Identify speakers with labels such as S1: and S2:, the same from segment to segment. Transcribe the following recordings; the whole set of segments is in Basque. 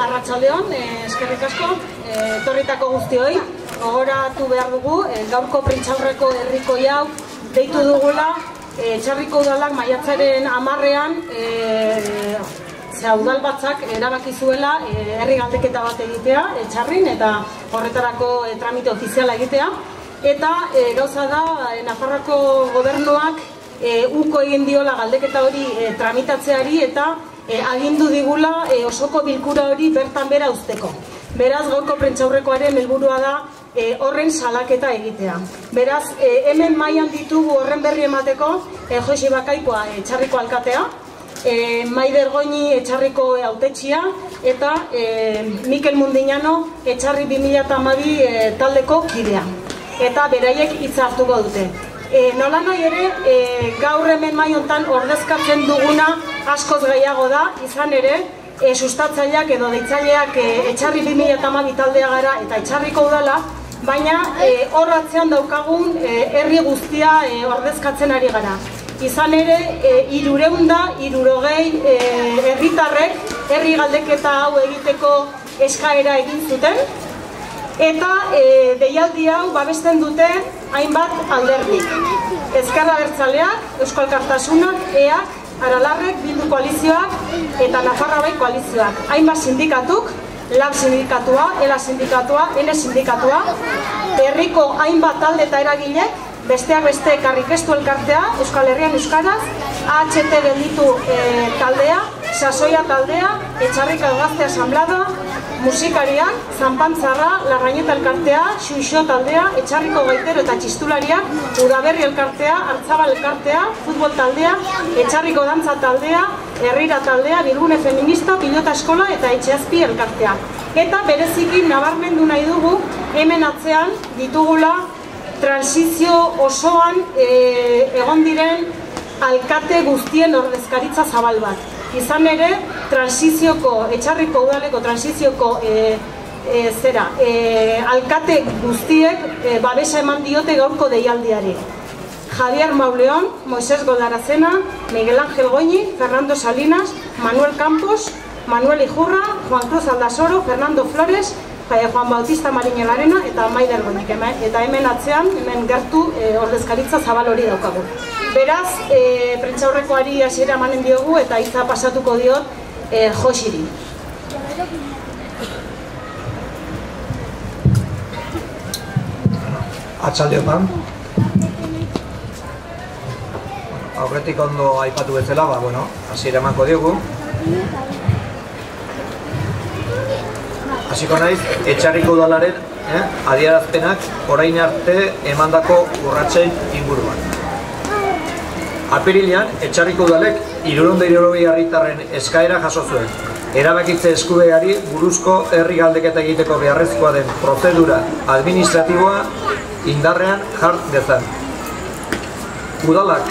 S1: arratsaldeon, eskerrik asko, etorritako guztioi. Gogoratu behar dugu, gaurko prentsaurreko herrikoi hau deitu dugula, Etxarriko udalak maiatzaren 10ean udal batzak erabaki zuela herri galdeketa bat egitea Etxarrin eta horretarako tramite ofiziala egitea. Eta gauza da, Nafarroako gobernuak uko egin diola galdeketa hori tramitatzeari eta agindu digula osoko bilkura hori bertan bera uzteko. Beraz, gaurko prentsaurrekoaren helburua da horren salaketa egitea. Beraz, hemen mailan ditugu horren berri emateko Josi Bakaikoa Etxarriko alkatea, Maider Goñi Etxarriko hautetxia eta Mikel Mundiñano Etxarri 2012 taldeko kidea. Eta beraiek hitza hartuko dute. Nola nahi ere, gaur hemen mai hontan ordezkatzen duguna askoz gehiago da, izan ere, sustatzaileak edo deitzaileak Etxarri 2012 taldea gara eta Etxarriko udala, baina hor atzean daukagun herri guztia ordezkatzen ari gara. Izan ere, 360 herritarrek herri galdeketa hau egiteko eskaera egin zuten, eta deialdi hau babesten dute hainbat alderdik. Ezker Abertzaleak, Euskal Alkartasunak, EAK, Aralarrek, Bildu koalizioak eta Nafarroa Bai koalizioak. Hainbat sindikatuk, LAB sindikatua, ELA sindikatua, ENE sindikatua, herriko hainbat talde eta eragilek, besteak beste Karrikestu elkartea, Euskal Herrian Euskaraz, AHT gelditu taldea, Sasoia taldea, Etxarrika Gazte Asamblada, musikariak, Zanpantzarra, Larrañeta elkartea, Xuxo taldea, Etxarriko gaitero eta txistulariak, Udaberri elkartea, Artzabal elkartea, futbol taldea, Etxarriko dantza taldea, Herrira taldea, Bilgune feminista, Pilota eskola eta Etxeazpi elkartea. Eta bereziki nabarmendu nahi dugu, hemen atzean ditugula transizio osoan egon diren alkate guztien ordezkaritza zabal bat. Izan ere, Etxarriko udaleko transizioko alkate guztiek babesa eman diote gaurko deialdiari. Javier Mauleón, Moisés Goldarazena, Miguel Ángel Goñi, Fernando Salinas, Manuel Campos, Manuel Ijurra, Juan Cruz Aldasoro, Fernando Flores, Juan Bautista Mariño Larena eta Maider Goñik. Eta hemen atzean, hemen gertu ordezkaritza zabal hori daukagu. Beraz, prentsaurrekoari hasiera emanen diogu eta hitza pasatuko diot Josiri.
S2: Atxaldeotan. Aurretik ondo aipatu bezala, hasiera emango diogu. Hasiko naiz, Etxarriko udalaren adierazpenak orain arte emandako urratsen inguruan. Apirilean, Etxarriko udalek 360 herritarren eskaera jaso zuen. Erabakitze eskubideari buruzko herri galdeketa egiteko beharrezkoa den prozedura administratiboa indarrean jar dezan. Udalak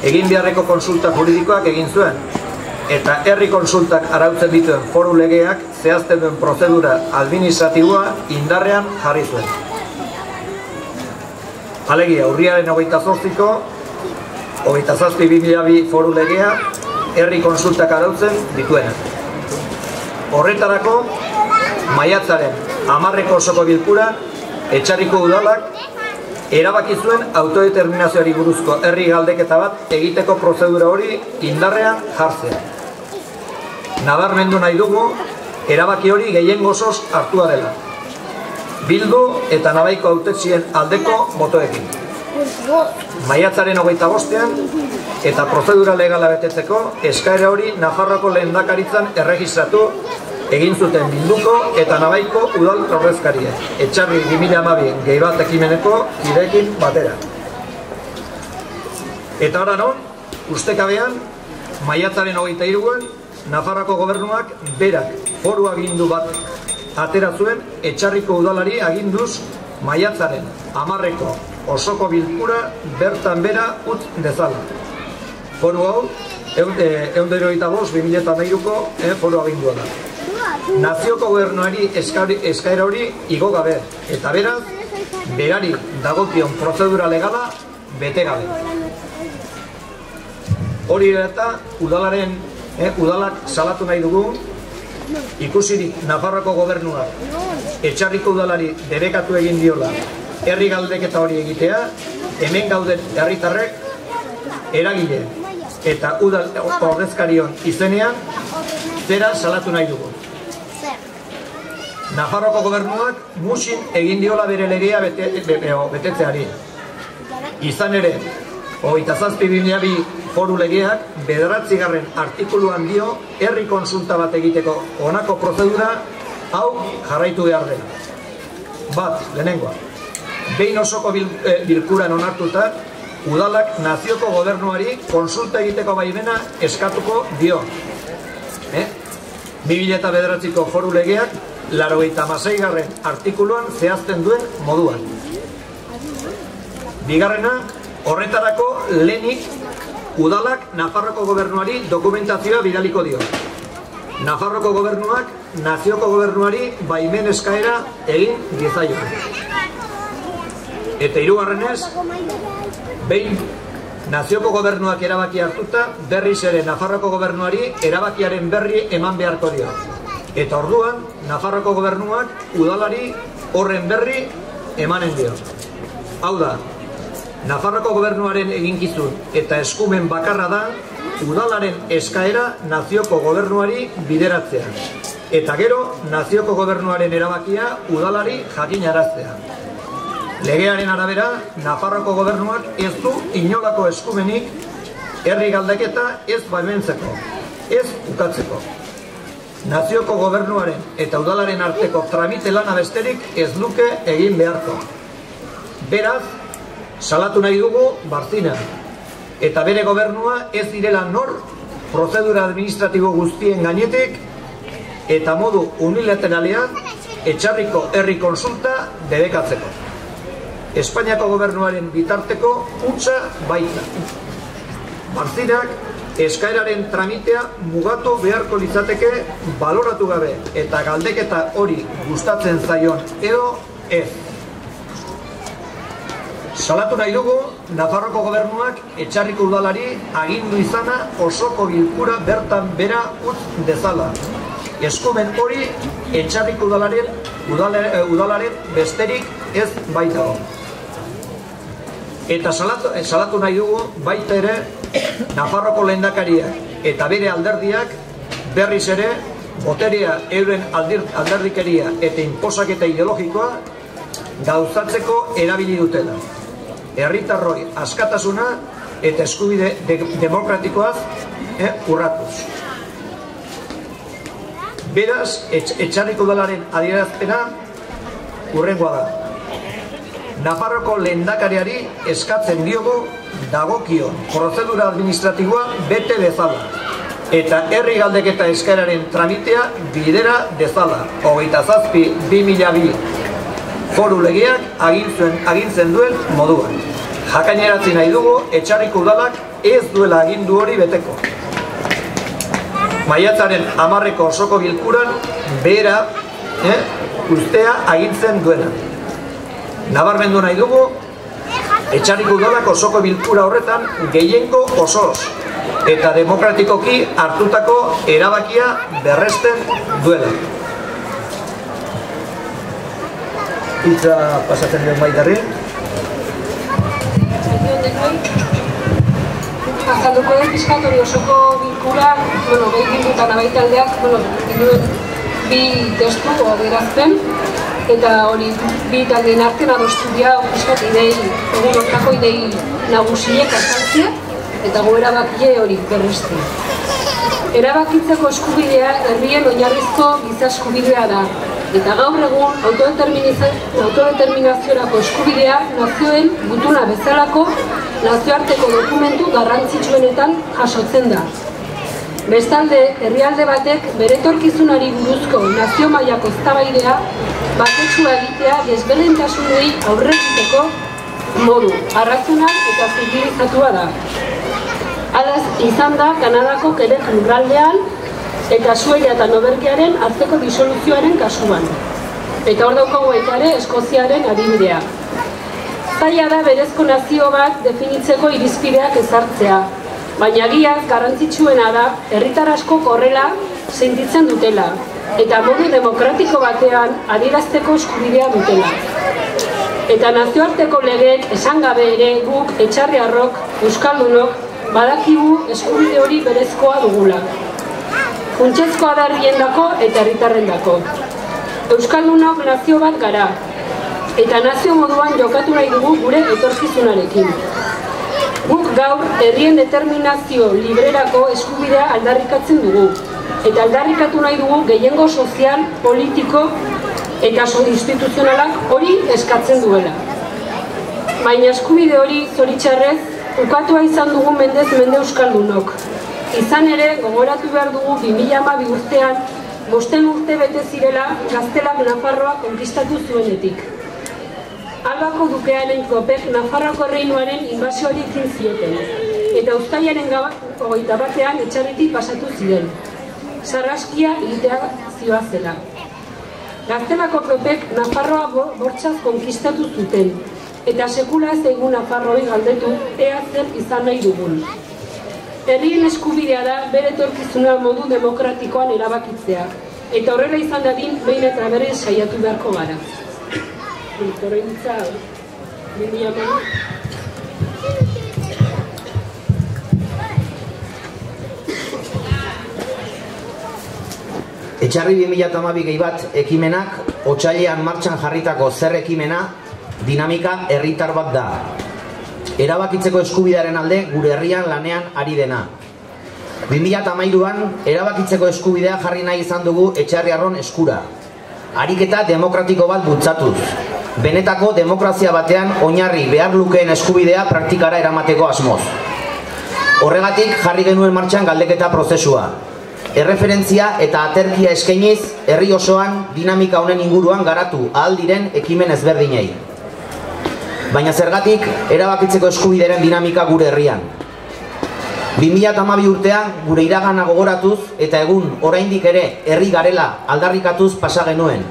S2: egin beharreko konsulta juridikoak egin zuen, eta herri konsultak arautzen dituen foru legeak zehazten duen prozedura administratiboa indarrean jarri zuen. Alegia, urriaren 28ko 27/2002 foru legea herri konsultak arautzen dituena. Horretarako, maiatzaren 10ko osoko bilkuran, Etxarriko udalak erabaki zuen autodeterminazioari buruzko herri galdeketa bat egiteko prozedura hori indarrean jartzea. Nabarmendu nahi dugu, erabaki hori gehiengo osoz hartua dela. Bildu eta Nabaiko hautetxien aldeko botoekin. Maiatzaren 25ean eta prozedura legala betetzeko eskaera hori Nafarroako lehendakaritzan erregistratu egin zuten Bilduko eta Nabaiko udal ordezkariek, Etxarri 2012 gehi bat ekimeneko kideekin batera. Eta hara non, ustekabean, maiatzaren 23ean, Nafarroako gobernuak berak foru agindu bat atera zuen Etxarriko udalari aginduz maiatzaren 10ko osoko bilkura bertan bera utz dezala. Foru hau, 125/2013ko foru agindua da. Nazioko gobernuari eskaera hori igo gabe, eta beraz, berari dagokion prozedura legala bete gabe. Hori eta udalak salatu nahi dugu, Ikusirik Nafarroako gobernuak Etxarriko udalari debekatu egin diola herri galdeketa hori egitea, hemen gauden herritarrek eragile eta udal ordezkarion izenean zera salatu nahi dugu. Nafarroako gobernuak muzin egin diola bere legea betetzeari. Izan ere, 27/2002 foru legeak 9. artikuluan dio herri kontsulta bat egiteko honako prozedura hau jarraitu behar dela. Bat, lehenengoa, behin osoko bilkuran onartuta, udalak nazioko gobernuari kontsulta egiteko baimena eskatuko dio. 2009ko foru legeak 86. artikuluan zehazten duen moduan. Bigarrena, horretarako lehenik udalak Nafarroko gobernuari dokumentazioa bidaliko dio. Nafarroko gobernuak nazioko gobernuari baimen eskaera egin diezaion. Eta hirugarrenez, behin nazioko gobernuak erabaki hartuta, berriz ere Nafarroko gobernuari erabakiaren berri eman beharko dio. Eta orduan, Nafarroko gobernuak udalari horren berri emanen dio. Hau da, Nafarroko gobernuaren eginkizun eta eskumen bakarra da udalaren eskaera nazioko gobernuari bideratzea. Eta gero, nazioko gobernuaren erabakia udalari jakinaraztea. Legearen arabera, Nafarroko gobernuak ez du inolako eskumenik herri galdeketa ez baimentzeko, ez ukatzeko. Nazioko gobernuaren eta udalaren arteko tramite lana besterik ez luke egin beharko. Beraz, salatu nahi dugu Barzina eta bere gobernua ez direla nor prozedura administratibo guztien gainetik eta modu unilateralean Etxarriko herri kontsulta debekatzeko. Espainiako gobernuaren bitarteko hutsa baita. Barzinak eskaeraren tramitea mugatu beharko litzateke baloratu gabe eta galdeketa hori gustatzen zaion edo ez. Salatu nahi dugu, Nafarroko gobernuak Etxarriko udalari agindu izana osoko bilkura bertan bera utz dezala. Eskumen hori Etxarriko udalaren besterik ez baitago. Eta salatu nahi dugu baita ere Nafarroko lehendakariak eta bere alderdiak berriz ere boterea euren alderdikeria eta inposaketa ideologikoa gauzatzeko erabili dutela. Herritarroi askatasuna eta eskubide demokratikoaz urratuz. Beraz, Etxarriko udalaren adierazpena hurrengoa da. Nafarroko lehendakariari eskatzen diogu dagokion prozedura administratiboa bete dezala eta herri galdeketa eskaeraren tramitea bidera dezala. 27/2002 foru legeak agintzen duen moduan. Jakaineratzi nahi dugu Etxarriko udalak ez duela agindu hori beteko. Maiatzaren 10ko osoko bilkuran behera ustea agintzen duena. Nabarmendu nahi dugu Etxarriko udalak osoko bilkura horretan gehiengo osoz eta demokratikoki hartutako erabakia berresten duela. Hitza pasatzen duen Maiderri.
S3: Azalduko den pizkatori osoko bilkura, behin bildutan abaitaldeak, bi testu adierazpen, eta hori bi taldeen artean adostu dira pizkat idei, egun hortako idei nagusiek azaltzea, eta gu erabakile hori berreste. Erabakitzeko eskubidea herrien oinarrizko giza eskubidea da, eta gaur egun autodeterminaziorako eskubidea nazioen gutuna bezalako nazioarteko dokumentu garrantzitsuenetan jasotzen da. Bestalde, herrialde batek bere etorkizunari buruzko nazio mailako eztabaidea baketsua egitea desberdintasunei aurre egiteko modu arrazional eta zibilizatua da. Hala izan da Kanadako Quebec lurraldean eta Suedia eta Nobergearen arteko disoluzioaren kasuan. Eta hor daukagu baita ere Eskoziaren adibidea. Zaila da berezko nazio bat definitzeko irizpideak ezartzea, baina agiaz garrantzitsuena da herritar askok horrela sentitzen dutela, eta modu demokratiko batean adierazteko eskubidea dutela. Eta nazioarteko legeek esan gabe ere guk etxarriarrok, euskaldunok, badakigu eskubide hori berezkoa dugula. Funtsezkoa da herriendako eta herritarrendako. Euskaldunok nazio bat gara, eta nazio moduan jokatu nahi dugu gure etorkizunarekin. Guk gaur herrien determinazio librerako eskubidea aldarrikatzen dugu, eta aldarrikatu nahi dugu gehiengo sozial, politiko eta instituzionalak hori eskatzen duela. Baina eskubide hori zoritxarrez ukatua izan dugu mendez mende euskaldunok. Izan ere, gogoratu behar dugu 2012 urtean 5 urte bete zirela Gaztelak Nafarroa konkistatu zuenetik. Albako dukearen kopek Nafarroako erreinuaren inbasioari ekin zioten, eta uztailaren 21 batean Etxarritik pasatu ziren. Sarraskia egitea zioa zela. Gaztelako kopek Nafarroa bortxaz konkistatu zuten, eta sekula ez eigu Nafarroa galdetu ea zer izan nahi dugun. Herrien eskubidea da bere etorkizuna modu demokratikoan erabakitzea, eta horrela izan dadin behin eta berriz saiatu beharko gara.
S4: Etxarri 2012 gehi bat ekimenak, otsailean martxan jarritako zer ekimena, dinamika herritar bat da. Erabakitzeko eskubidearen alde gure herrian lanean ari dena. 2013an erabakitzeko eskubidea jarri nahi izan dugu Etxarriarron eskura. Ariketa demokratiko bat bultzatuz. Benetako demokrazia batean oinarri behar lukeen eskubidea praktikara eramateko asmoz. Horregatik jarri genuen martxan galdeketa prozesua. Erreferentzia eta aterkia eskainiz herri osoan dinamika honen inguruan garatu ahal diren ekimen ezberdinei. Baina zergatik erabakitzeko eskubideren dinamika gure herrian. 2012 urtean gure iragana gogoratuz eta egun oraindik ere herri garela aldarrikatuz pasa genuen.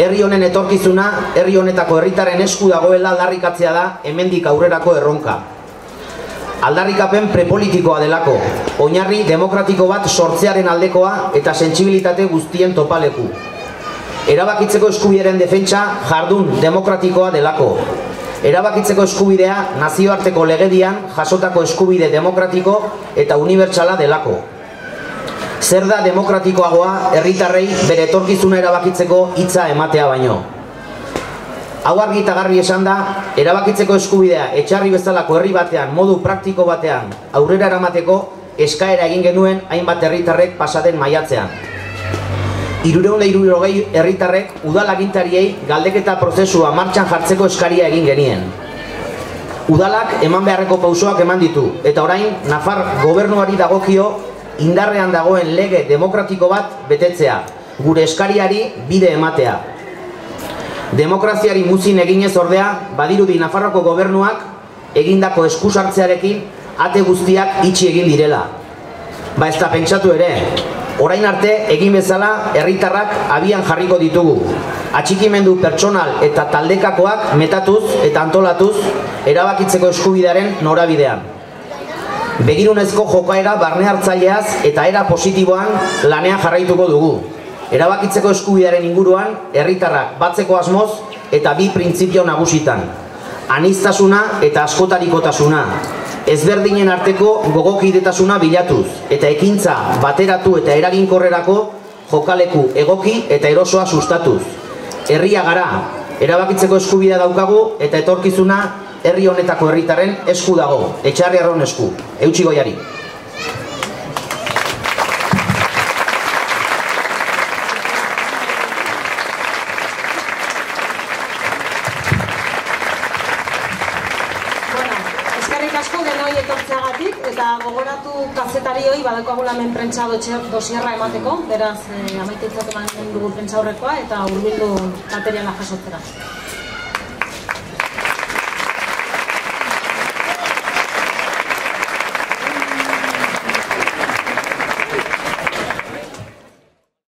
S4: Herri honen etorkizuna, herri honetako herritarren esku dagoela aldarrikatzea da hemendik aurrerako erronka. Aldarrikapen prepolitikoa delako, oinarri demokratiko bat sortzearen aldekoa eta sentsibilitate guztien topaleku. Erabakitzeko eskubideren defentsa jardun demokratikoa delako. Erabakitzeko eskubidea nazioarteko legedian jasotako eskubide demokratiko eta unibertsala delako. Zer da demokratikoagoa herritarrei bere etorkizuna erabakitzeko hitza ematea baino. Hau argi eta garbi esan da, erabakitzeko eskubidea Etxarri bezalako herri batean, modu praktiko batean aurrera eramateko eskaera egin genuen hainbat herritarrek pasaden maiatzean. 360 herritarrek udalagintariei galdeketa prozesua martxan jartzeko eskaria egin genien. Udalak eman beharreko pausoak eman ditu, eta orain Nafar gobernuari dagokio indarrean dagoen lege demokratiko bat betetzea, gure eskariari bide ematea. Demokraziari muzin eginez ordea, badirudi Nafarroko gobernuak egindako eskusartzearekin ate guztiak itxi egin direla. Ba ez da pentsatu ere, orain arte egin bezala herritarrak abian jarriko ditugu. Atxikimendu pertsonal eta taldekakoak metatuz eta antolatuz erabakitzeko eskubidearen norabidean. Begirunezko jokaera barne hartzaileaz eta era positiboan lanean jarraituko dugu. Erabakitzeko eskubidearen inguruan herritarrak batzeko asmoz eta bi printzipio nagusitan. Aniztasuna eta askotarikotasuna. Ezberdinen arteko gogokidetasuna bilatuz eta ekintza bateratu eta eraginkorrerako jokaleku egoki eta erosoa sustatuz. Herria gara, erabakitzeko eskubidea daukagu eta etorkizuna herri honetako herritarren esku dago, Etxarriarron esku. Eutsi Goiari.
S1: Eta gogoratu kazetarioi badakagula hemen prentsa dosierra emateko, beraz amaitetzat eman dugu prentsa horrekoa eta hurbildu materiala jasotzera.